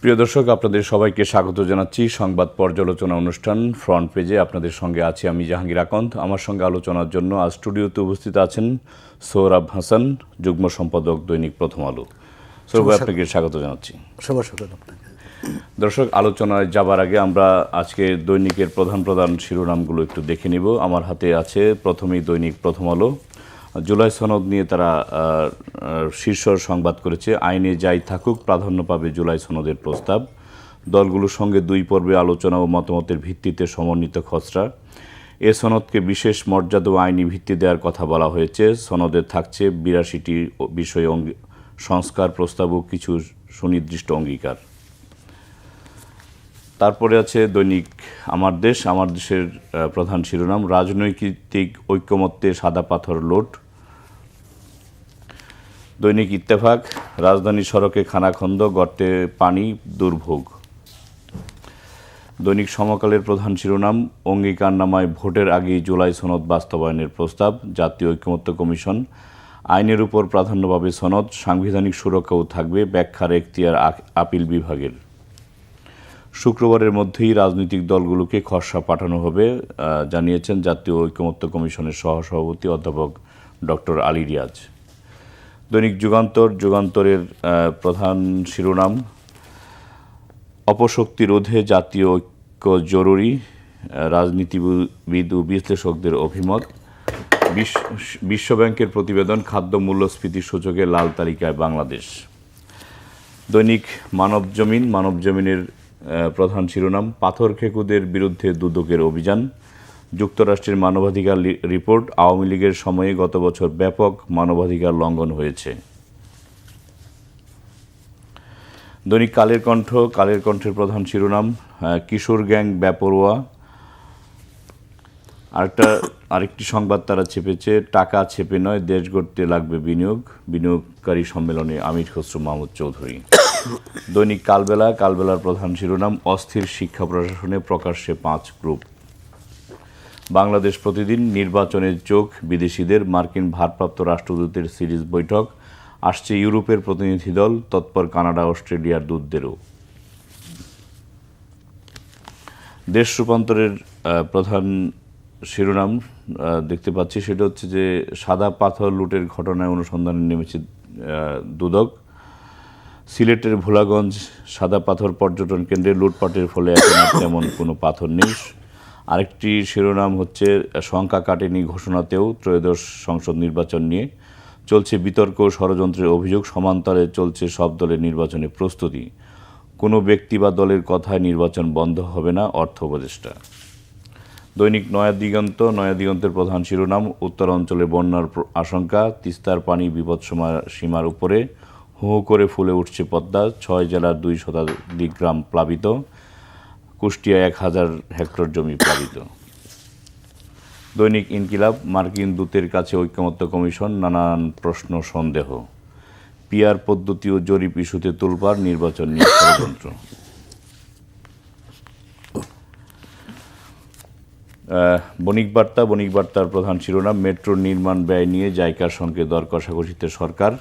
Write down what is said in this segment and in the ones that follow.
প্রিয় দর্শক, আপনাদের সবাইকে স্বাগত জানাচ্ছি সংবাদ পর্যালোচনা অনুষ্ঠান ফ্রন্ট পেজে। আপনাদের সঙ্গে আছি আমি জাহাঙ্গীর আকন্দ। আমার সঙ্গে আলোচনার জন্য আজ স্টুডিওতে উপস্থিত আছেন সোহরাব হাসান, যুগ্ম সম্পাদক দৈনিক প্রথম আলো। সোহরাব, আপনাকে স্বাগত জানাচ্ছি। দর্শক, আলোচনায় যাবার আগে আমরা আজকে দৈনিকের প্রধান প্রধান শিরোনামগুলো একটু দেখে নিব। আমার হাতে আছে প্রথমেই দৈনিক প্রথম আলো। জুলাই সনদ নিয়ে তারা শীর্ষ সংবাদ করেছে, আইনে যাই থাকুক প্রাধান্য পাবে জুলাই সনদের প্রস্তাব। দলগুলোর সঙ্গে 2 পর্বে আলোচনা ও মতামতের ভিত্তিতে সমন্বিত খসড়া। এ সনদকে বিশেষ মর্যাদা ও আইনি ভিত্তি দেওয়ার কথা বলা হয়েছে। সনদে থাকছে 82টি বিষয়ে সংস্কার প্রস্তাব ও কিছু সুনির্দিষ্ট অঙ্গীকার। তারপরে আছে দৈনিক আমার দেশ। আমার দেশের প্রধান শিরোনাম, রাজনৈতিক ঐকমত্যে সাদা পাথর লোড। দৈনিক ইত্তেফাক, রাজধানী সড়কে খানাখন্দ, গর্তে পানি, দুর্ভোগ। দৈনিক সমকালের প্রধান শিরোনাম, অঙ্গীকারনামায় ভোটের আগেই জুলাই সনদ বাস্তবায়নের প্রস্তাব। জাতীয় ঐকমত্য কমিশন, আইনের উপর প্রাধান্য পাবে সনদ, সাংবিধানিক সুরক্ষাও থাকবে, ব্যাখ্যার এখতিয়ার আপিল বিভাগের। শুক্রবারের মধ্যেই রাজনৈতিক দলগুলোকে খসড়া পাঠানো হবে জানিয়েছেন জাতীয় ঐকমত্য কমিশনের সহসভাপতি অধ্যাপক ডক্টর আলী রিয়াজ। দৈনিক যুগান্তর, যুগান্তরের প্রধান শিরোনাম, অপশক্তি রোধে জাতীয় ঐক্য জরুরি, রাজনীতিবিদ ও বিশ্লেষকদের অভিমত। বিশ্বব্যাংকের প্রতিবেদন, খাদ্য মূল্যস্ফীতি সূচকে লাল তালিকায় বাংলাদেশ। দৈনিক মানবজমিন, মানবজমিনের প্রধান শিরোনাম, পাথর খেকুদের বিরুদ্ধে দুদকের অভিযান। যুক্তরাষ্ট্রের মানবাধিকার রিপোর্ট, আওয়ামী লীগের সময়ে গত বছর ব্যাপক মানবাধিকার লঙ্ঘন হয়েছে। দৈনিক কালের কণ্ঠ, কালের কণ্ঠের প্রধান শিরোনাম, কিশোর গ্যাং বেপরোয়া। আরেকটি সংবাদ তারা ছেপেছে, টাকা ছেপে নয়, দেশ গড়তে লাগবে বিনিয়োগ। বিনিয়োগকারী সম্মেলনে আমির খসরু মাহমুদ চৌধুরী। দৈনিক কালবেলা, কালবেলার প্রধান শিরোনাম, অস্থির শিক্ষা প্রশাসনে, প্রকাশ্যে 5 গ্রুপ। বাংলাদেশ প্রতিদিন, নির্বাচনের চোখ বিদেশিদের, মার্কিন ভারপ্রাপ্ত রাষ্ট্রদূতের সিরিজ বৈঠক, আসছে ইউরোপের প্রতিনিধি দল, তৎপর কানাডা অস্ট্রেলিয়ার দূতদেরও। দেশ রূপান্তরের প্রধান শিরোনাম দেখতে পাচ্ছি, সেটা হচ্ছে যে সাদা পাথর লুটের ঘটনায় অনুসন্ধানে নেমেছে দুদক। সিলেটের ভোলাগঞ্জ সাদা পাথর পর্যটন কেন্দ্রে লুটপাটের ফলে এখন তেমন কোনো পাথর নেই। আরেকটি শিরোনাম হচ্ছে, শঙ্কা কাটেনি ঘোষণাতেও ত্রয়োদশ সংসদ নির্বাচন নিয়ে চলছে বিতর্ক, ষড়যন্ত্রের অভিযোগ, সমান্তরালে চলছে সব দলের নির্বাচনের প্রস্তুতি। কোনো ব্যক্তি বা দলের কথায় নির্বাচন বন্ধ হবে না, অর্থ উপদেষ্টা। দৈনিক নয়া দিগন্ত, নয়া দিগন্তের প্রধান শিরোনাম, উত্তরাঞ্চলে বন্যার আশঙ্কা, তিস্তার পানি বিপদসীমার উপরে, হু হু করে ফুলে উঠছে পদ্মা, 6 জেলার 2 শতাধিক গ্রাম প্লাবিত, কুষ্টিয়া 1000 হেক্টর জমি প্লাবিত। দৈনিক ইনকিলাব, মার্কিন দূতের কাছে ঐকমত্য কমিশন, নানান প্রশ্ন সন্দেহ, পিআর পদ্ধতি ও জরিপ ইস্যুতে তোলপাড়, নির্বাচন নিয়ে ষড়যন্ত্র। বণিক বার্তা, বণিক বার্তার প্রধান শিরোনাম, মেট্রো নির্মাণ ব্যয় নিয়ে জাইকার সঙ্গে দর কষাকষিতে সরকার।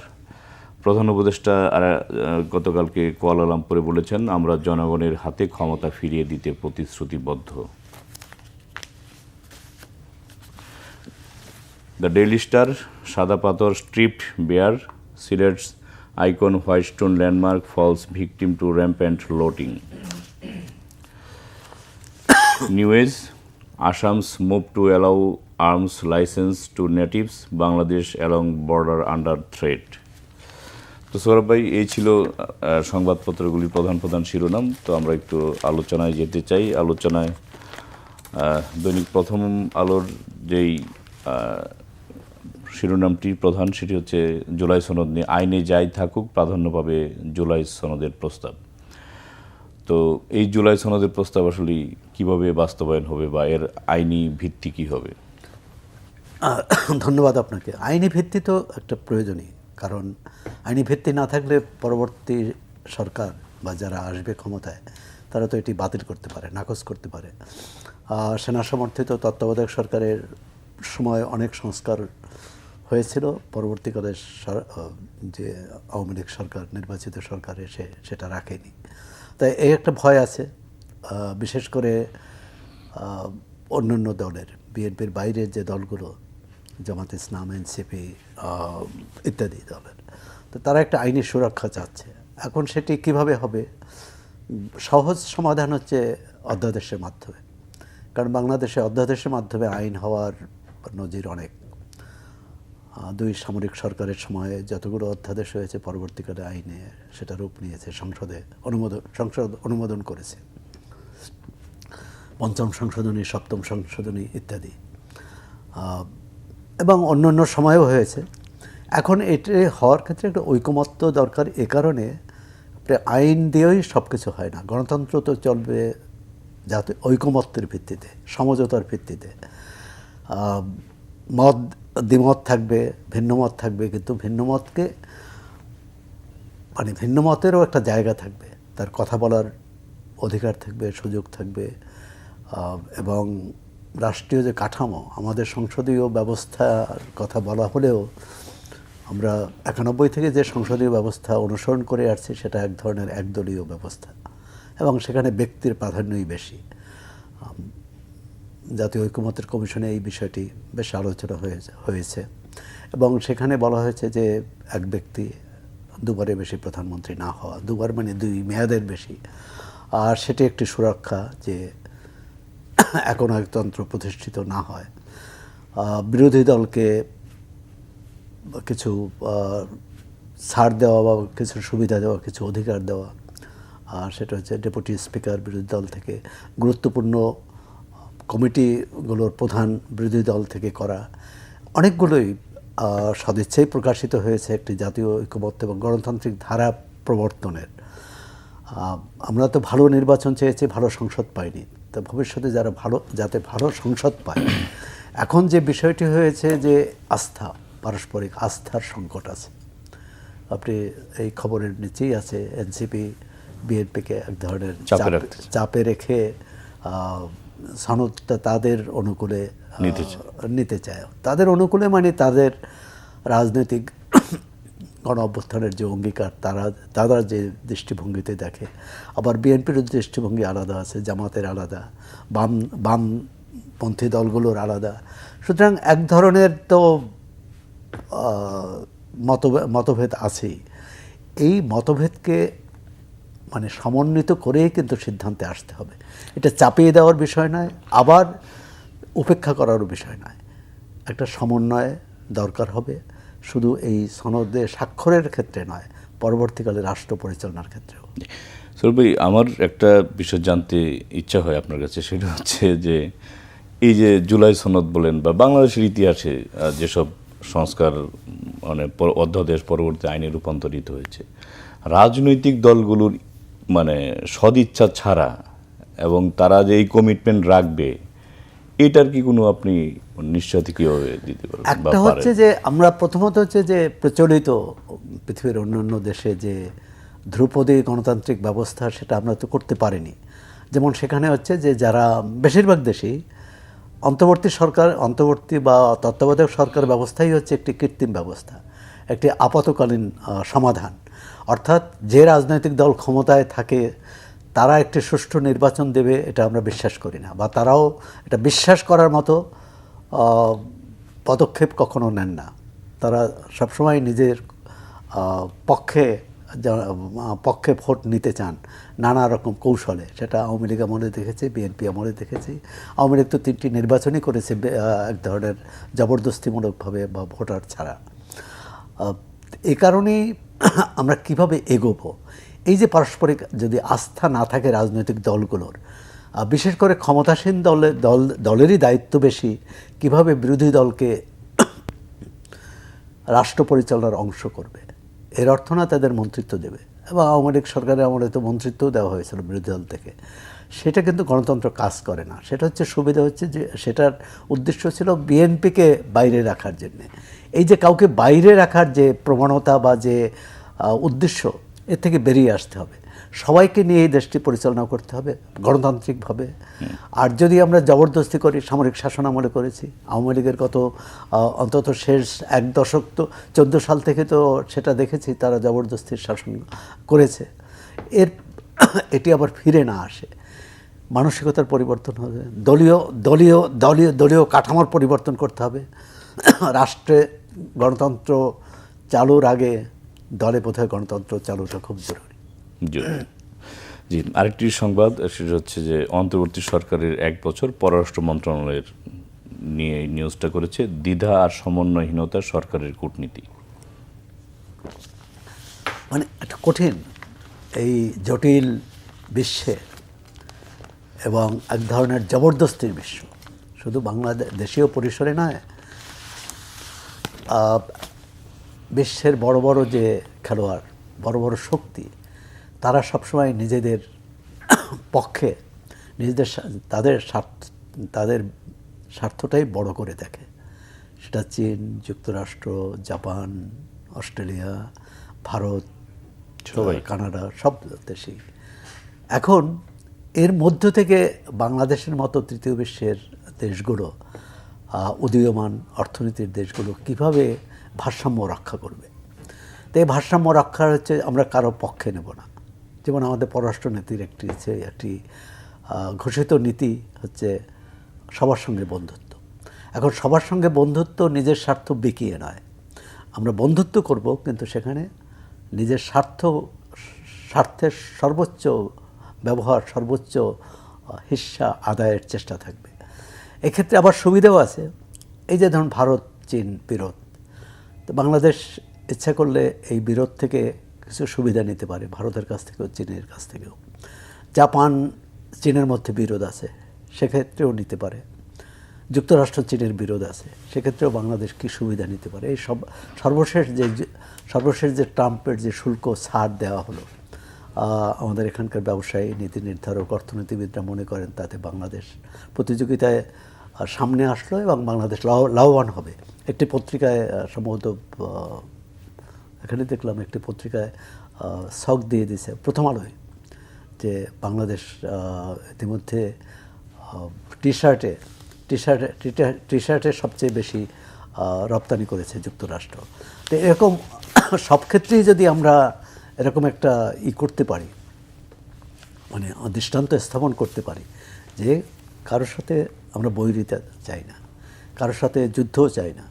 প্রধান উপদেষ্টা গতকালকে কুয়ালালামপুরে বলেছেন, আমরা জনগণের হাতে ক্ষমতা ফিরিয়ে দিতে প্রতিশ্রুতিবদ্ধ। The daily Star, Sada Pathar stripped bare, Sylhet's icon whitestone landmark falls victim to rampant looting. News, Assam's move to allow arms license to natives, Bangladesh along border under threat. তো সৌরভ ভাই, এই ছিল সংবাদপত্রগুলির প্রধান প্রধান শিরোনাম। তো আমরা একটু আলোচনায় যেতে চাই। আলোচনায় দৈনিক প্রথম আলোর যেই শিরোনামটি প্রধান, সেটি হচ্ছে জুলাই সনদ নিয়ে, আইনে যাই থাকুক প্রাধান্য পাবে জুলাই সনদের প্রস্তাব। তো এই জুলাই সনদের প্রস্তাব আসলে কিভাবে বাস্তবায়ন হবে বা এর আইনি ভিত্তি কী হবে? ধন্যবাদ আপনাকে। আইনি ভিত্তি তো একটা প্রয়োজনীয়, কারণ আইনি ভিত্তি না থাকলে পরবর্তী সরকার বা যারা আসবে ক্ষমতায় তারা তো এটি বাতিল করতে পারে, নাকচ করতে পারে। সেনা সমর্থিত তত্ত্বাবধায়ক সরকারের সময় অনেক সংস্কার হয়েছিল, পরবর্তীকালে যে আওয়ামী লীগ সরকার, নির্বাচিত সরকার এসে সেটা রাখেনি। তাই এই একটা ভয় আছে, বিশেষ করে অন্যান্য দলের, বিএনপির বাইরের যে দলগুলো, জামাত ইসলাম, এনসিপি ইত্যাদি দলের, তো তারা একটা আইনি সুরক্ষা চাচ্ছে। এখন সেটি কিভাবে হবে? সহজ সমাধান হচ্ছে অধ্যাদেশের মাধ্যমে, কারণ বাংলাদেশে অধ্যাদেশের মাধ্যমে আইন হওয়ার নজির অনেক। দুই সামরিক সরকারের সময়ে যতগুলো অধ্যাদেশ হয়েছে, পরবর্তীকালে আইনে সেটা রূপ নিয়েছে, সংসদ অনুমোদন করেছে, পঞ্চম সংশোধনী, সপ্তম সংশোধনী ইত্যাদি, এবং অন্যান্য সময়েও হয়েছে। এখন এটি হওয়ার ক্ষেত্রে একটা ঐকমত্য দরকার। এ কারণে আইন দিয়েই সব কিছু হয় না, গণতন্ত্র তো চলবে যাতে ঐকমত্যের ভিত্তিতে, সমঝোতার ভিত্তিতে। দ্বিমত থাকবে, ভিন্নমত থাকবে, কিন্তু ভিন্নমতকে মানে ভিন্নমতেরও একটা জায়গা থাকবে, তার কথা বলার অধিকার থাকবে, সুযোগ থাকবে। এবং রাষ্ট্রীয় যে কাঠামো, আমাদের সংসদীয় ব্যবস্থার কথা বলা হলেও আমরা 91 থেকে যে সংসদীয় ব্যবস্থা অনুসরণ করে আসছি সেটা এক ধরনের একদলীয় ব্যবস্থা, এবং সেখানে ব্যক্তির প্রাধান্যই বেশি। জাতীয় ঐকমত্যের কমিশনে এই বিষয়টি বেশ আলোচনা হয়েছে, এবং সেখানে বলা হয়েছে যে এক ব্যক্তি দুবারের বেশি প্রধানমন্ত্রী না হওয়া, দুবার মানে 2 মেয়াদের বেশি, আর সেটি একটি সুরক্ষা যে একনায়কতন্ত্র প্রতিষ্ঠিত না হয়। বিরোধী দলকে কিছু ছাড় দেওয়া বা কিছু সুবিধা দেওয়া, কিছু অধিকার দেওয়া, আর সেটা হচ্ছে ডেপুটি স্পিকার বিরোধী দল থেকে, গুরুত্বপূর্ণ কমিটিগুলোর প্রধান বিরোধী দল থেকে করা, অনেকগুলোই সদিচ্ছাই প্রকাশিত হয়েছে একটি জাতীয় ঐক্যমত্য এবং গণতান্ত্রিক ধারা প্রবর্তনের। আমরা তো ভালো নির্বাচন চেয়েছি, ভালো সংসদ পাইনি, তো ভবিষ্যতে যাতে ভালো সংসদ পায়। এখন যে বিষয়টি হয়েছে যে আস্থা, পারস্পরিক আস্থার সংকট আছে। আপনি এই খবরের নিচেই আছে, এনসিপি বিএনপিকে এক ধরনের চাপে রেখে সনদটা তাদের অনুকূলে নিতে চায়। তাদের অনুকূলে মানে তাদের রাজনৈতিক গণ অভ্যুত্থানের যে অঙ্গীকার, তারা যে দৃষ্টিভঙ্গিতে দেখে। আবার বিএনপির দৃষ্টিভঙ্গি আলাদা আছে, জামাতের আলাদা, বামপন্থী দলগুলোর আলাদা। সুতরাং এক ধরনের তো মতভেদ আছেই। এই মতভেদকে মানে সমন্বিত করেই কিন্তু সিদ্ধান্তে আসতে হবে। এটা চাপিয়ে দেওয়ার বিষয় নয়, আবার উপেক্ষা করারও বিষয় নয়। একটা সমন্বয় দরকার হবে, শুধু এই সনদে স্বাক্ষরের ক্ষেত্রে নয়, পরবর্তীকালে রাষ্ট্র পরিচালনার ক্ষেত্রেও। সৌরভ ভাই, আমার একটা বিষয় জানতে ইচ্ছা হয় আপনার কাছে, সেটা হচ্ছে যে এই যে জুলাই সনদ বলেন বা বাংলাদেশের ইতিহাসে যেসব সংস্কার মানে অধ্যাদেশ পরবর্তী আইনে রূপান্তরিত হয়েছে, রাজনৈতিক দলগুলোর মানে সদিচ্ছা ছাড়া এবং তারা যে এই কমিটমেন্ট রাখবে, এটার কি কোনো আপনি নিশ্চয়তা কীভাবে দিতে পারবেন? একটা হচ্ছে যে আমরা প্রথমত হচ্ছে যে প্রচলিত পৃথিবীর অন্যান্য দেশে যে ধ্রুপদী গণতান্ত্রিক ব্যবস্থা, সেটা আমরা তো করতে পারিনি। যেমন সেখানে হচ্ছে যে যারা বেশিরভাগ দেশেই অন্তর্বর্তী বা তত্ত্বাবধায়ক সরকার ব্যবস্থাই হচ্ছে একটি কৃত্রিম ব্যবস্থা, একটি আপাতকালীন সমাধান। অর্থাৎ যে রাজনৈতিক দল ক্ষমতায় থাকে তারা একটি সুষ্ঠু নির্বাচন দেবে, এটা আমরা বিশ্বাস করি না, বা তারাও এটা বিশ্বাস করার মতো পদক্ষেপ কখনো নেন না। তারা সবসময় নিজের পক্ষে ভোট নিতে চান নানা রকম কৌশলে। সেটা আওয়ামী লীগ আমলে দেখেছি, বিএনপি আমলে দেখেছি। আওয়ামী লীগ তো 3টি নির্বাচনই করেছে এক ধরনের জবরদস্তিমূলকভাবে বা ভোটার ছাড়া। এই কারণেই আমরা কিভাবে এগোবো, এই যে পারস্পরিক যদি আস্থা না থাকে রাজনৈতিক দলগুলোর, বিশেষ করে ক্ষমতাসীন দলেরই দায়িত্ব বেশি কিভাবে বিরোধী দলকে রাষ্ট্র পরিচালনার অংশ করবে। এর অর্থ না তাদের মন্ত্রিত্ব দেবে, এবং আওয়ামী লীগ সরকারের আমলে তো মন্ত্রিত্বও দেওয়া হয়েছিল বিরোধী দল থেকে। সেটা কিন্তু গণতন্ত্র কাজ করে না। সেটা হচ্ছে সুবিধা হচ্ছে যে সেটার উদ্দেশ্য ছিল বিএনপিকে বাইরে রাখার জন্যে। এই যে কাউকে বাইরে রাখার যে প্রবণতা বা যে উদ্দেশ্য, এর থেকে বেরিয়ে আসতে হবে। সবাইকে নিয়ে এই দেশটি পরিচালনা করতে হবে গণতান্ত্রিকভাবে। আর যদি আমরা জবরদস্তি করি, সামরিক শাসন আমলে করেছি, আওয়ামী লীগের অন্তত শেষ 1 দশক তো 14 সাল থেকে তো সেটা দেখেছি, তারা জবরদস্তির শাসন করেছে। এর এটি আবার ফিরে না আসে। মানসিকতার পরিবর্তন হবে, দলীয় দলীয় দলীয় দলীয় কাঠামোর পরিবর্তন করতে হবে। রাষ্ট্রে গণতন্ত্র চালুর আগে দলে বোধহয় গণতন্ত্র চালুটা খুব জরুরি। জি, আরেকটি সংবাদ সেটা হচ্ছে যে অন্তর্বর্তী সরকারের 1 বছর পররাষ্ট্র মন্ত্রণালয়ের নিয়ে এই নিউজটা করেছে, দ্বিধা আর সমন্বয়হীনতা সরকারের কূটনীতি। মানে একটা কঠিন এই জটিল বিশ্বে এবং এক ধরনের জবরদস্তির বিশ্ব, শুধু বাংলাদেশীয় পরিসরে নয়, বিশ্বের বড় বড় যে খেলোয়াড়, বড় বড় শক্তি, তারা সবসময় নিজেদের পক্ষে তাদের স্বার্থটাই বড় করে দেখে। সেটা চীন, যুক্তরাষ্ট্র, জাপান, অস্ট্রেলিয়া, ভারত, সবাই, কানাডা, সব দেশই। এখন এর মধ্য থেকে বাংলাদেশের মতো তৃতীয় বিশ্বের দেশগুলো, উদীয়মান অর্থনীতির দেশগুলো কিভাবে ভারসাম্য রক্ষা করবে। তো এই ভারসাম্য রক্ষার হচ্ছে আমরা কারো পক্ষে নেব না। যেমন আমাদের পররাষ্ট্র নীতির একটি ঘোষিত নীতি হচ্ছে সবার সঙ্গে বন্ধুত্ব। এখন সবার সঙ্গে বন্ধুত্ব নিজের স্বার্থ বিকিয়ে নয়, আমরা বন্ধুত্ব করব, কিন্তু সেখানে নিজের স্বার্থের সর্বোচ্চ ব্যবহার, সর্বোচ্চ হিস্সা আদায়ের চেষ্টা থাকবে। এক্ষেত্রে আবার সুবিধাও আছে। এই যে ধরুন ভারত চীন বিরোধ, তো বাংলাদেশ ইচ্ছা করলে এই বিরোধ থেকে কিছু সুবিধা নিতে পারে, ভারতের কাছ থেকেও চীনের কাছ থেকেও। জাপান চীনের মধ্যে বিরোধ আছে, সেক্ষেত্রেও নিতে পারে। যুক্তরাষ্ট্র চীনের বিরোধ আছে, সেক্ষেত্রেও বাংলাদেশ কী সুবিধা নিতে পারে। এই সর্বশেষ যে ট্রাম্পের যে শুল্ক ছাড় দেওয়া হলো, আমাদের এখানকার ব্যবসায়ী, নীতি নির্ধারক, অর্থনীতিবিদরা মনে করেন তাতে বাংলাদেশ প্রতিযোগিতায় সামনে আসলো এবং বাংলাদেশ লাভবান হবে। একটি পত্রিকায় সম্ভবত এখানে দেখলাম, একটি পত্রিকায় ছক দিয়ে দিয়েছে, প্রথম আলোয়, যে বাংলাদেশ ইতিমধ্যে টি শার্টে সবচেয়ে বেশি রপ্তানি করেছে যুক্তরাষ্ট্র। তো এরকম সব ক্ষেত্রেই যদি আমরা এরকম একটা করতে পারি, মানে দৃষ্টান্ত স্থাপন করতে পারি যে কারোর সাথে আমরা বৈরিতা চাই না, কারোর সাথে যুদ্ধও চাই না,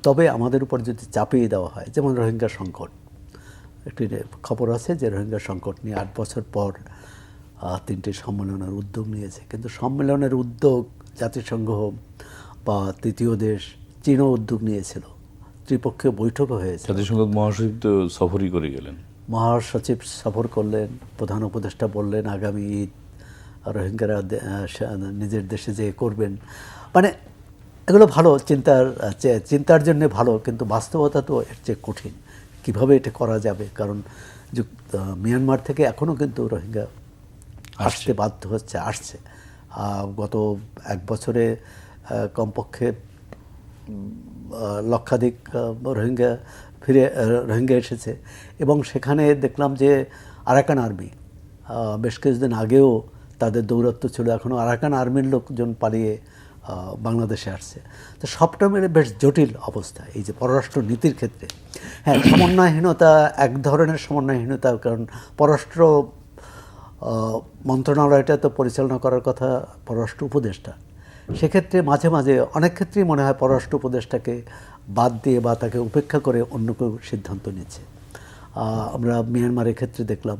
তবে আমাদের উপর যদি চাপিয়ে দেওয়া হয়, যেমন রোহিঙ্গা সংকট, একটি খবর আছে যে রোহিঙ্গা সংকট নিয়ে 8 বছর পর 3টি সম্মেলনের উদ্যোগ নিয়েছে, কিন্তু সম্মেলনের উদ্যোগ জাতিসংঘ বা তৃতীয় দেশ চীনও উদ্যোগ নিয়েছিল, ত্রিপক্ষীয় বৈঠকও হয়েছে। জাতিসংঘ মহাসচিব তো সফরই করে গেলেন, মহাসচিব সফর করলেন, প্রধান উপদেষ্টা বললেন আগামী ঈদ রোহিঙ্গারা নিজের দেশে যেয়ে করবেন। মানে এগুলো ভালো, চিন্তার জন্য ভালো, কিন্তু বাস্তবতা তো এর চেয়ে কঠিন। কীভাবে এটা করা যাবে? কারণ মিয়ানমার থেকে এখনও কিন্তু রোহিঙ্গা আসতে বাধ্য আসছে। গত 1 বছরে কমপক্ষে লক্ষাধিক রোহিঙ্গা এসেছে, এবং সেখানে দেখলাম যে আরাকান আর্মি বেশ কিছুদিন আগেও তাদের দৌরাত্ম্য ছিল, এখনও আরাকান আর্মির লোকজন পালিয়ে বাংলাদেশে আসছে। তো সবটা মিলে বেশ জটিল অবস্থা এই যে পররাষ্ট্র নীতির ক্ষেত্রে। হ্যাঁ, সমন্বয়হীনতা, এক ধরনের সমন্বয়হীনতা, কারণ পররাষ্ট্র মন্ত্রণালয়টা তো পরিচালনা করার কথা পররাষ্ট্র উপদেষ্টা। সেক্ষেত্রে মাঝে মাঝে অনেক ক্ষেত্রেই মনে হয় পররাষ্ট্র উপদেষ্টাকে বাদ দিয়ে বা তাকে উপেক্ষা করে অন্য কেউ সিদ্ধান্ত নিচ্ছে। আমরা মিয়ানমারের ক্ষেত্রে দেখলাম,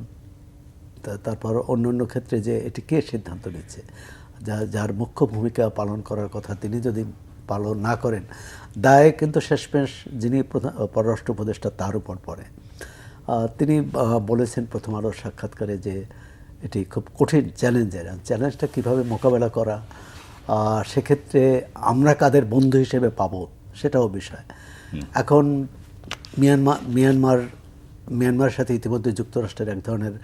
তারপর অন্য ক্ষেত্রে যে এটি কে সিদ্ধান্ত নিচ্ছে, যার মুখ্য ভূমিকা পালন করার কথা তিনি যদি পালন না করেন, দায় কিন্তু শেষমেশ যিনি পররাষ্ট্র উপদেষ্টা তার উপর পড়ে। তিনি বলেছেন প্রথম আলোর সাক্ষাৎকারে যে এটি খুব কঠিন চ্যালেঞ্জটা কীভাবে মোকাবেলা করা, সেক্ষেত্রে আমরা কাদের বন্ধু হিসেবে পাবো সেটাও বিষয়। এখন মিয়ানমারের সাথে ইতিমধ্যে যুক্তরাষ্ট্রের এক ধরনের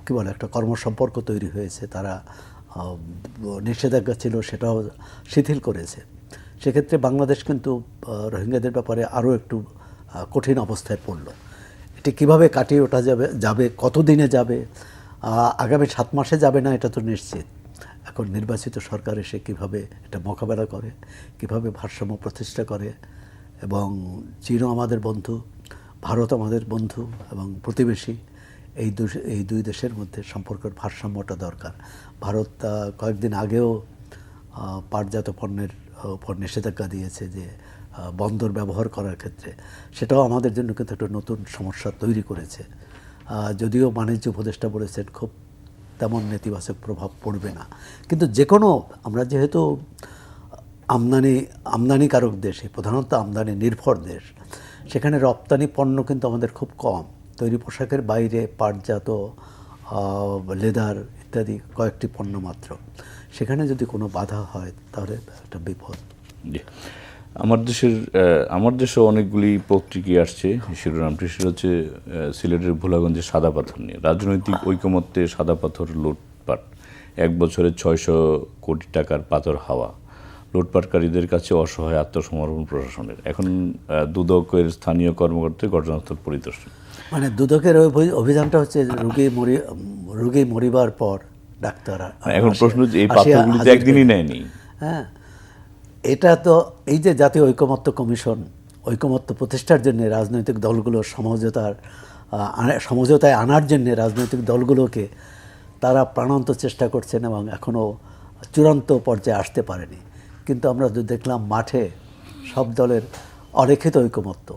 কী বলে একটা কর্মসম্পর্ক তৈরি হয়েছে, তারা নিষেধাজ্ঞা ছিল সেটাও শিথিল করেছে। সেক্ষেত্রে বাংলাদেশ কিন্তু রোহিঙ্গাদের ব্যাপারে আরও একটু কঠিন অবস্থায় পড়ল। এটি কীভাবে কাটিয়ে ওঠা যাবে, কতদিনে যাবে, আগামী 7 মাসে যাবে না এটা তো নিশ্চিত। এখন নির্বাচিত সরকার এসে কীভাবে এটা মোকাবেলা করে, কীভাবে ভারসাম্য প্রতিষ্ঠা করে, এবং চীনও আমাদের বন্ধু, ভারত আমাদের বন্ধু এবং প্রতিবেশী, এই দুই দেশের মধ্যে সম্পর্কের ভারসাম্যটা দরকার। ভারত কয়েকদিন আগেও পাটজাত পণ্যের উপর নিষেধাজ্ঞা দিয়েছে, যে বন্দর ব্যবহার করার ক্ষেত্রে। সেটাও আমাদের জন্য কিন্তু একটা নতুন সমস্যা তৈরি করেছে। যদিও বাণিজ্য উপদেষ্টা বলেছেন খুব তেমন নেতিবাচক প্রভাব পড়বে না, কিন্তু যে কোনো, আমরা যেহেতু আমদানিকারক দেশে, প্রধানত আমদানি নির্ভর দেশ, সেখানে রপ্তানি পণ্য কিন্তু আমাদের খুব কম। তৈরি পোশাকের বাইরে পাটজাত, লেদার ইত্যাদি কয়েকটি পণ্য মাত্র। সেখানে যদি কোনো বাধা হয় তাহলে একটা বিপদ। আমার দেশেও অনেকগুলি পত্রিকা আসছে শিরোনামটি, সেটা হচ্ছে সিলেটের ভোলাগঞ্জে সাদা পাথর নিয়ে। রাজনৈতিক ঐকমত্যে সাদা পাথর লুটপাট, 1 বছরে 600 কোটি টাকার পাথর হাওয়া, লুটপাটকারীদের কাছে অসহায় আত্মসমর্পণ প্রশাসনের। এখন দুদকের স্থানীয় কর্মকর্তা ঘটনাস্থল পরিদর্শন। মানে দুদকের অভিযানটা হচ্ছে রোগী মরিবার পর ডাক্তার। এখন প্রশ্ন হচ্ছে এই পাথরগুলি তো একদিনই নেয়নি। হ্যাঁ, এটা তো এই যে জাতীয় ঐকমত্য কমিশন, ঐকমত্য প্রতিষ্ঠার জন্য রাজনৈতিক দলগুলোর সমঝোতায় আনার জন্য রাজনৈতিক দলগুলোকে তারা প্রাণান্ত চেষ্টা করছেন এবং এখনও চূড়ান্ত পর্যায়ে আসতে পারেনি। কিন্তু আমরা দেখলাম মাঠে সব দলের অলিখিত ঐকমত্য।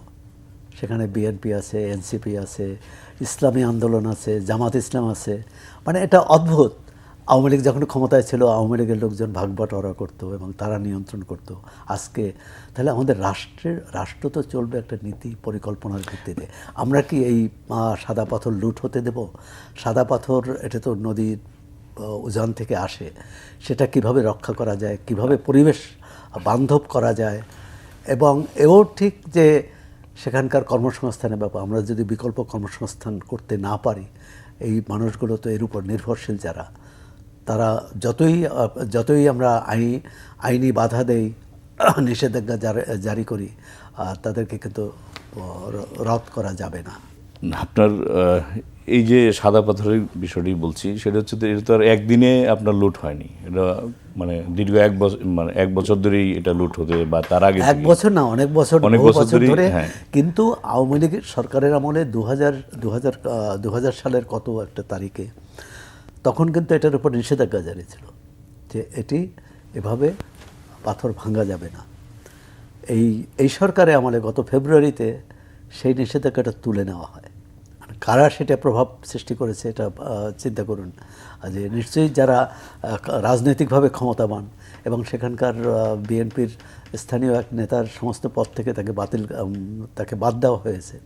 সেখানে বিএনপি আছে, এনসিপি আছে, ইসলামী আন্দোলন আছে, জামাত ইসলাম আছে। মানে এটা অদ্ভুত। আওয়ামী লীগ যখন ক্ষমতায় ছিল, আওয়ামী লীগের লোকজন ভাগ বাটোয়ারা করতো এবং তারা নিয়ন্ত্রণ করত। আজকে তাহলে আমাদের রাষ্ট্র তো চলবে একটা নীতি পরিকল্পনার ভিত্তিতে। আমরা কি এই সাদা পাথর লুট হতে দেব? সাদা পাথর এটা তো নদীর উজান থেকে আসে, সেটা কিভাবে রক্ষা করা যায়, কিভাবে পরিবেশ বান্ধব করা যায়, এবং এও ঠিক যে সেখানকার কর্মসংস্থানের ব্যাপার। আমরা যদি বিকল্প কর্মসংস্থান করতে না পারি, এই মানুষগুলো তো এর উপর নির্ভরশীল, যারা তারা যতই আমরা আইনি বাধা দেই, নিষেধাজ্ঞা জারি করি, তাদেরকে কিন্তু রদ করা যাবে না। আপনার এই যে সাদা পাথরের বিষয়টি বলছি, সেটা হচ্ছে এটা তো আর একদিনে আপনার লুট হয়নি। এটা মানে দীর্ঘ 1 বছর, মানে 1 বছর ধরেই এটা লুট হতে, বা তার আগে 1 বছর না, অনেক বছর ধরে। কিন্তু আওয়ামী লীগ সরকারের আমলে 2000 সালের কত একটা তারিখে তখন কিন্তু এটার উপর নিষেধাজ্ঞা জারি ছিল যে এটি এভাবে পাথর ভাঙা যাবে না। এই সরকারে আমলে গত ফেব্রুয়ারিতে সেই নিষেধাজ্ঞাটা তুলে নেওয়া হয়। কারা সেটা প্রভাব সৃষ্টি করেছে এটা চিন্তা করুন, যে নিশ্চয়ই যারা রাজনৈতিকভাবে ক্ষমতাবান, এবং সেখানকার বিএনপির স্থানীয় এক নেতার সমস্ত পদ থেকে তাকে বাদ দেওয়া হয়েছে।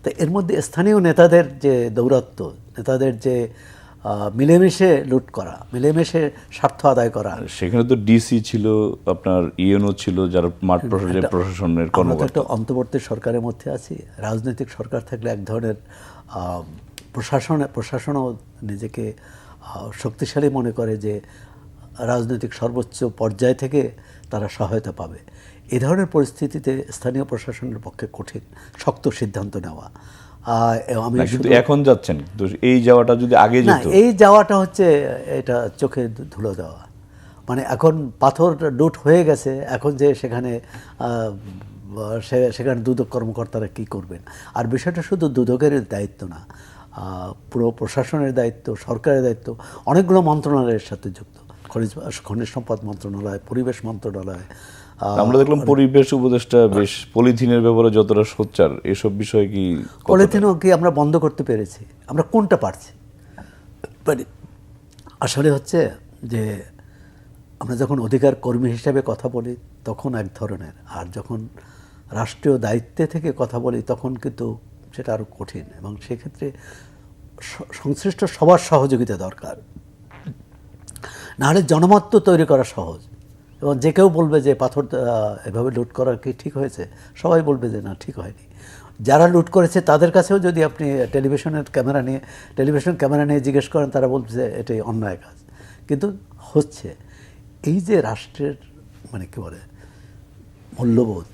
তো এর মধ্যে স্থানীয় নেতাদের যে দৌরাত্ম্য, নেতাদের যে মিলেমিশে লুট করা, মিলেমিশে স্বার্থ আদায় করা। সেখানে তো ডিসি ছিল, আপনার ইউএনও ছিল, যারা মাঠ প্রশাসনের কর্মকর্তা। একটা অন্তর্বর্তী সরকারের মধ্যে আছি। রাজনৈতিক সরকার থাকলে এক ধরনের প্রশাসনও নিজেকে শক্তিশালী মনে করে, যে রাজনৈতিক সর্বোচ্চ পর্যায় থেকে তারা সহায়তা পাবে। এ ধরনের পরিস্থিতিতে স্থানীয় প্রশাসনের পক্ষে কঠিন, শক্ত সিদ্ধান্ত নেওয়া। আমি শুধু এখন যাচ্ছেন, তো এই যাওয়াটা যদি আগে যেত। এই যাওয়াটা হচ্ছে এটা চোখে ধুলো দেওয়া। মানে এখন পাথর লুট হয়ে গেছে, এখন যে সেখানে দুদক কর্মকর্তারা কি করবেন। আর বিষয়টা শুধু দুদকের দায়িত্ব না, পুরো প্রশাসনের দায়িত্ব, সরকারের দায়িত্ব, অনেকগুলো মন্ত্রণালয়ের সাথে যুক্ত। খনিজ সম্পদ মন্ত্রণালয়, পরিবেশ মন্ত্রণালয়। আমরা দেখলাম পরিবেশ উপদেষ্টা বেশ পলিথিনের ব্যাপারে যতটা সোচ্চার, এসব বিষয়ে কি পলিথিনও কি আমরা বন্ধ করতে পেরেছি? আমরা কোনটা পারছি? আসলে হচ্ছে যে আমরা যখন অধিকার কর্মী হিসেবে কথা বলি তখন এক ধরনের, আর যখন রাষ্ট্রীয় দায়িত্বে থেকে কথা বলি তখন কিন্তু সেটা আরও কঠিন, এবং সেক্ষেত্রে সংশ্লিষ্ট সবার সহযোগিতা দরকার। নাহলে জনমত তৈরি করা সহজ, এবং যে কেউ বলবে যে পাথর এভাবে লুট করা কি ঠিক হয়েছে, সবাই বলবে যে না, ঠিক হয়নি। যারা লুট করেছে তাদের কাছেও যদি আপনি টেলিভিশন ক্যামেরা নিয়ে জিজ্ঞেস করেন, তারা বলবে যে এটাই অন্যায় কাজ। কিন্তু হচ্ছে এই যে রাষ্ট্রের মানে কী বলে মূল্যবোধ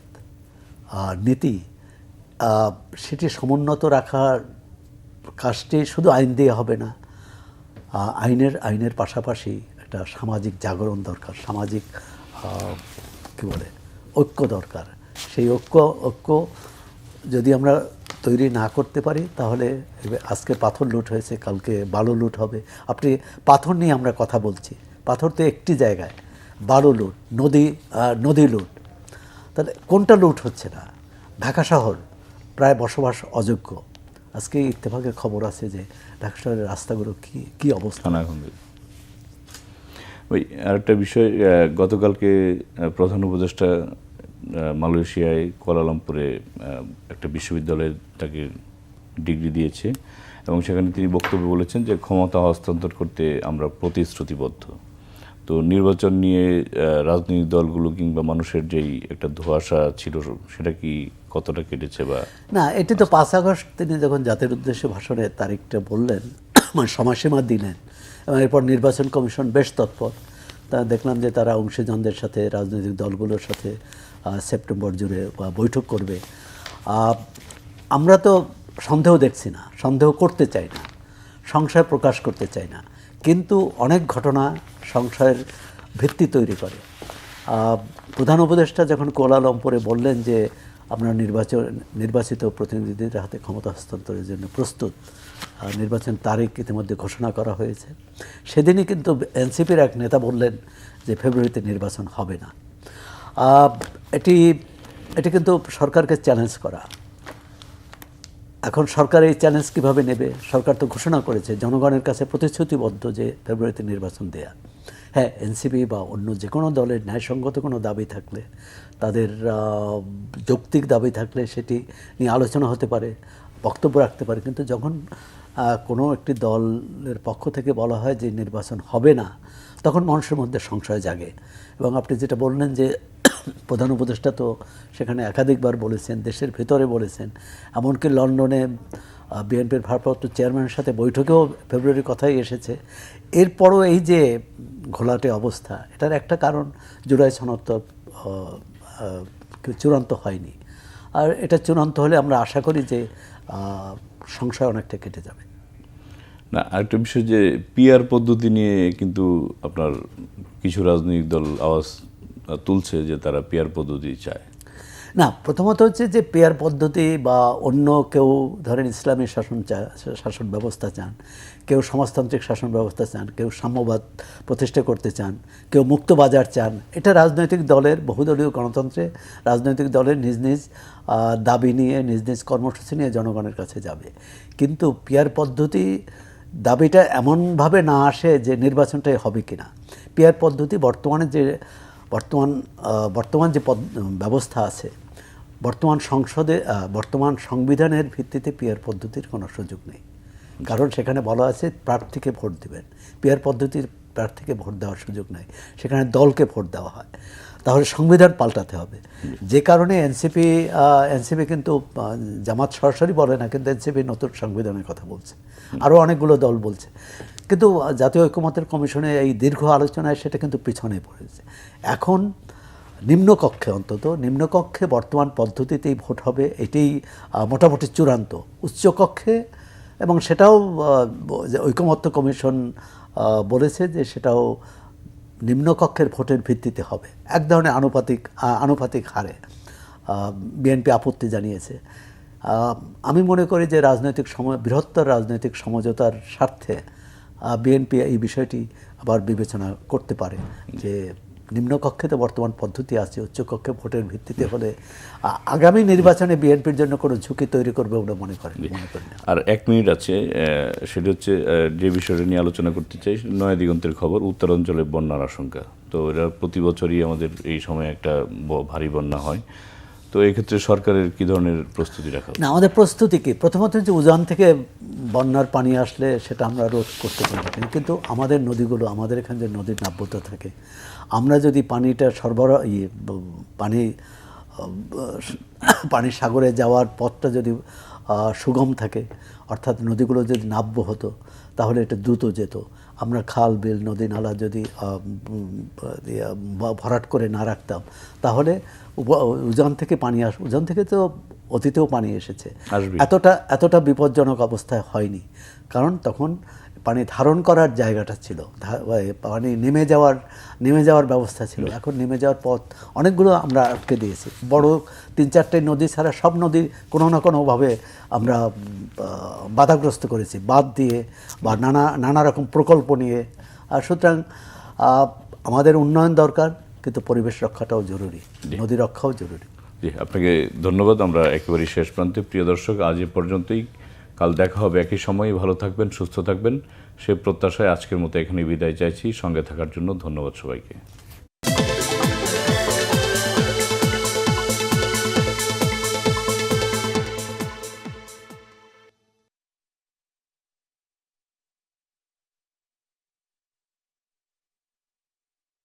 নীতি, সেটি সমুন্নত রাখার কাজটি শুধু আইন দিয়ে হবে না। আইনের পাশাপাশি একটা সামাজিক জাগরণ দরকার, সামাজিক কী বলে ঐক্য দরকার। সেই ঐক্য যদি আমরা তৈরি না করতে পারি তাহলে আজকে পাথর লুট হয়েছে, কালকে বালু লুট হবে। আপনি পাথর নিয়ে আমরা কথা বলছি, পাথর তো একটি জায়গায়, বালু লুট, নদী লুট, তাহলে কোনটা লুট হচ্ছে না? ঢাকা শহর প্রায় বসবাস অযোগ্য। আজকে ইত্তেফাকের খবর আছে যে ঢাকা শহরের রাস্তাগুলো কি অবস্থা। ওই আরেকটা বিষয়, গতকালকে প্রধান উপদেষ্টা মালয়েশিয়ায় কুয়ালালামপুরে একটা বিশ্ববিদ্যালয়ে তাকে ডিগ্রি দিয়েছে এবং সেখানে তিনি বক্তব্য বলেছেন যে ক্ষমতা হস্তান্তর করতে আমরা প্রতিশ্রুতিবদ্ধ। তো নির্বাচন নিয়ে রাজনৈতিক দলগুলো কিংবা মানুষের যেই একটা ধোঁয়াশা ছিল সেটা কি কতটা কেটেছে? বা না, এটি তো 5 আগস্ট তিনি যখন জাতির উদ্দেশ্যে ভাষণের তারিখটা বললেন, মানে সময়সীমা দিলেন, এবং এরপর নির্বাচন কমিশন বেশ তৎপর। তা দেখলাম যে তারা অংশীজনদের সাথে, রাজনৈতিক দলগুলোর সাথে সেপ্টেম্বর জুড়ে বৈঠক করবে। আমরা তো সন্দেহ দেখছি না, সন্দেহ করতে চাই না, সংশয় প্রকাশ করতে চাই না, কিন্তু অনেক ঘটনা সংশয়ের ভিত্তি তৈরি করে। প্রধান উপদেষ্টা যখন কুয়ালালামপুরে বললেন যে আমরা নির্বাচিত প্রতিনিধিদের হাতে ক্ষমতা হস্তান্তরের জন্য প্রস্তুত, নির্বাচন তারিখ ইতিমধ্যে ঘোষণা করা হয়েছে, সেদিনই কিন্তু এনসিপির এক নেতা বললেন যে ফেব্রুয়ারিতে নির্বাচন হবে না। এটি কিন্তু সরকারকে চ্যালেঞ্জ করা। এখন সরকার এই চ্যালেঞ্জ কীভাবে নেবে? সরকার তো ঘোষণা করেছে, জনগণের কাছে প্রতিশ্রুতিবদ্ধ যে ফেব্রুয়ারিতে নির্বাচন দেয়া। হ্যাঁ, এনসিপি বা অন্য যে কোনো দলের ন্যায়সঙ্গত কোনো দাবি থাকলে, তাদের যৌক্তিক দাবি থাকলে সেটি নিয়ে আলোচনা হতে পারে, বক্তব্য রাখতে পারে। কিন্তু যখন কোনো একটি দলের পক্ষ থেকে বলা হয় যে নির্বাচন হবে না, তখন মানুষের মধ্যে সংশয় জাগে। এবং আপনি যেটা বললেন যে প্রধান উপদেষ্টা তো সেখানে একাধিকবার বলেছেন, দেশের ভেতরে বলেছেন, এমনকি লন্ডনে বিএনপির ভারপ্রাপ্ত চেয়ারম্যানের সাথে বৈঠকেও ফেব্রুয়ারির কথাই এসেছে। এরপরও এই যে ঘোলাটে অবস্থা, এটার একটা কারণ জুলাই সনদ তো চূড়ান্ত হয়নি। আর এটা চূড়ান্ত হলে আমরা আশা করি যে সংশয় অনেকটা কেটে যাবে। না, আরেকটা বিষয় যে পিআর পদ্ধতি নিয়ে কিন্তু আপনার কিছু রাজনৈতিক দল আওয়াজ তুলছে যে তারা পিআর পদ্ধতি চায়। না, প্রথমত হচ্ছে যে পেয়ার পদ্ধতি বা অন্য কেউ ধরেন ইসলামী শাসন ব্যবস্থা চান, কেউ সমাজতান্ত্রিক শাসন ব্যবস্থা চান, কেউ সাম্যবাদ প্রতিষ্ঠা করতে চান, কেউ মুক্ত বাজার চান। এটা রাজনৈতিক দলের, বহুদলীয় গণতন্ত্রে রাজনৈতিক দলের নিজ নিজ দাবি নিয়ে, নিজ নিজ কর্মসূচি নিয়ে জনগণের কাছে যাবে। কিন্তু পিয়ার পদ্ধতি দাবিটা এমনভাবে না আসে যে নির্বাচনটাই হবে কিনা। পিয়ার পদ্ধতি বর্তমান যে ব্যবস্থা আছে, বর্তমান সংবিধানের ভিত্তিতে পিয়ার পদ্ধতির কোনো সুযোগ নেই। কারণ সেখানে বলা আছে প্রার্থীকে ভোট দিবেন। পিয়ার পদ্ধতির প্রার্থীকে ভোট দেওয়ার সুযোগ নেই, সেখানে দলকে ভোট দেওয়া হয়। তাহলে সংবিধান পাল্টাতে হবে। যে কারণে এনসিপি কিন্তু, জামাত সরাসরি বলে না, কিন্তু এনসিপি নতুন সংবিধানের কথা বলছে, আরও অনেকগুলো দল বলছে। কিন্তু জাতীয় ঐকমত্যের কমিশনে এই দীর্ঘ আলোচনায় সেটা কিন্তু পিছনে পড়েছে। এখন নিম্নকক্ষে বর্তমান পদ্ধতিতেই ভোট হবে, এটাই মোটামুটি চূড়ান্ত। উচ্চকক্ষে, এবং সেটাও ঐকমত্য কমিশন বলেছে যে সেটাও নিম্নকক্ষের ভোটের ভিত্তিতে হবে, এক ধরনের আনুপাতিক হারে। বিএনপি আপত্তি জানিয়েছে। আমি মনে করি যে বৃহত্তর রাজনৈতিক সমঝোতার স্বার্থে বিএনপি এই বিষয়টি আবার বিবেচনা করতে পারে যে নিম্নকক্ষে তো বর্তমান পদ্ধতি আছে, উচ্চকক্ষে ভোটের ভিত্তিতে হলে আগামী নির্বাচনে বিএনপির জন্য কোনো ঝুঁকি তৈরি করবে বলে মনে করি না। আর 1 মিনিট আছে, সেটা হচ্ছে যে বিষয়টা নিয়ে আলোচনা করতে চাই, নয়া দিগন্তের খবর, উত্তরাঞ্চলে বন্যার আশঙ্কা। তো এরা প্রতি বছরই আমাদের এই সময় একটা ভারী বন্যা হয়। তো এই ক্ষেত্রে সরকারের কি ধরনের প্রস্তুতি রাখা? না, আমাদের প্রস্তুতি কি, প্রথমত যে উজান থেকে বন্যার পানি আসলে সেটা আমরা রোধ করতে পারি, কিন্তু আমাদের নদীগুলো, আমাদের এখানে যে নদীর নাব্যতা থাকে, আমরা যদি পানিটা পানি সাগরে যাওয়ার পথটা যদি সুগম থাকে, অর্থাৎ নদীগুলো যদি নাব্য হতো, তাহলে এটা দ্রুত যেত। আমরা খাল, বিল, নদী, নালা যদি ভরাট করে না রাখতাম, তাহলে উজান থেকে উজান থেকে তো অতীতেও পানি এসেছে, এতটা বিপজ্জনক অবস্থায় হয়নি। কারণ তখন পানি ধারণ করার জায়গাটা ছিল, পানি নেমে যাওয়ার ব্যবস্থা ছিল। এখন নেমে যাওয়ার পথ অনেকগুলো আমরা আটকে দিয়েছি। বড় 3-4টে নদী ছাড়া সব নদী কোনো না কোনোভাবে আমরা বাধাগ্রস্ত করেছি, বাঁধ দিয়ে বা নানা রকম প্রকল্প নিয়ে। আর সুতরাং আমাদের উন্নয়ন দরকার, কিন্তু পরিবেশ রক্ষাটাও জরুরি, নদী রক্ষাও জরুরি। জি, আপনাকে ধন্যবাদ। আমরা একেবারেই শেষ প্রান্তে। প্রিয় দর্শক, আজ এ পর্যন্তই। কাল দেখা হবে একই সময়ে। ভালো থাকবেন, সুস্থ থাকবেন, সে প্রত্যাশায় আজকের মতো এখানে বিদায় চাইছি। সঙ্গে থাকার জন্য ধন্যবাদ সবাইকে।